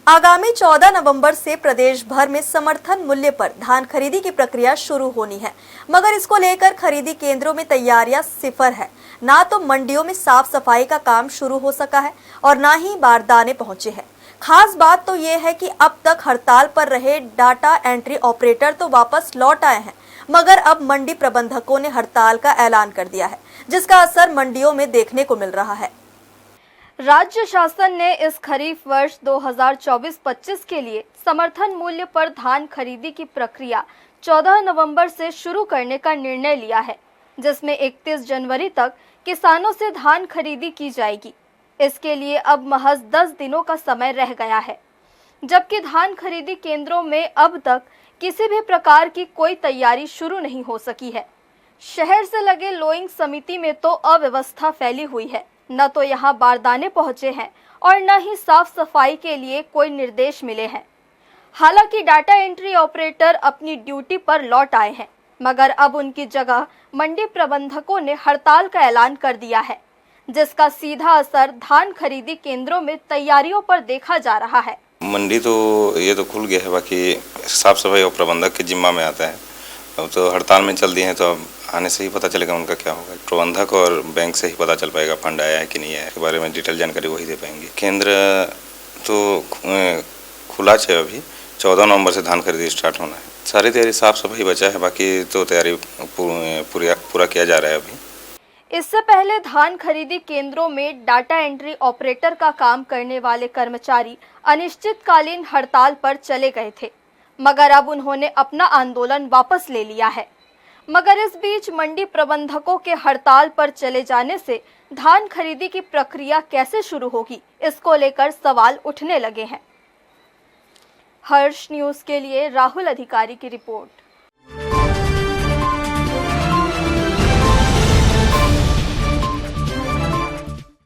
आगामी 14 नवंबर से प्रदेश भर में समर्थन मूल्य पर धान खरीदी की प्रक्रिया शुरू होनी है, मगर इसको लेकर खरीदी केंद्रों में तैयारियां सिफर है। ना तो मंडियों में साफ सफाई का काम शुरू हो सका है और ना ही बारदाने पहुंचे हैं। खास बात तो ये है कि अब तक हड़ताल पर रहे डाटा एंट्री ऑपरेटर तो वापस लौट आए हैं, मगर अब मंडी प्रबंधकों ने हड़ताल का ऐलान कर दिया है, जिसका असर मंडियों में देखने को मिल रहा है। राज्य शासन ने इस खरीफ वर्ष 2024-25 के लिए समर्थन मूल्य पर धान खरीदी की प्रक्रिया 14 नवंबर से शुरू करने का निर्णय लिया है, जिसमें 31 जनवरी तक किसानों से धान खरीदी की जाएगी। इसके लिए अब महज 10 दिनों का समय रह गया है, जबकि धान खरीदी केंद्रों में अब तक किसी भी प्रकार की कोई तैयारी शुरू नहीं हो सकी है। शहर से लगे लोइंग समिति में तो अव्यवस्था फैली हुई है, न तो यहाँ बारदाने पहुंचे हैं और न ही साफ सफाई के लिए कोई निर्देश मिले हैं। हालांकि डाटा एंट्री ऑपरेटर अपनी ड्यूटी पर लौट आए हैं, मगर अब उनकी जगह मंडी प्रबंधकों ने हड़ताल का ऐलान कर दिया है, जिसका सीधा असर धान खरीदी केंद्रों में तैयारियों पर देखा जा रहा है। मंडी तो ये तो खुल गया है, बाकी साफ सफाई और प्रबंधक के जिम्मा में आता है। अब तो हड़ताल में चल दिए हैं, तो अब आने से ही पता चलेगा उनका क्या होगा। प्रबंधक और बैंक से ही पता चल पाएगा फंड आया है कि नहीं आया है, के बारे में डिटेल जानकारी वही दे पाएंगे। केंद्र तो खुला है, अभी 14 नवंबर से धान खरीदी स्टार्ट होना है। सारी तैयारी साफ सफाई बचा है, बाकी तो तैयारी पूरा किया जा रहा है अभी। इससे पहले धान खरीदी केंद्रों में डाटा एंट्री ऑपरेटर का काम करने वाले कर्मचारी अनिश्चितकालीन हड़ताल पर चले गए थे, मगर अब उन्होंने अपना आंदोलन वापस ले लिया है। मगर इस बीच मंडी प्रबंधकों के हड़ताल पर चले जाने से धान खरीदी की प्रक्रिया कैसे शुरू होगी, इसको लेकर सवाल उठने लगे हैं। हर्ष न्यूज़ के लिए राहुल अधिकारी की रिपोर्ट।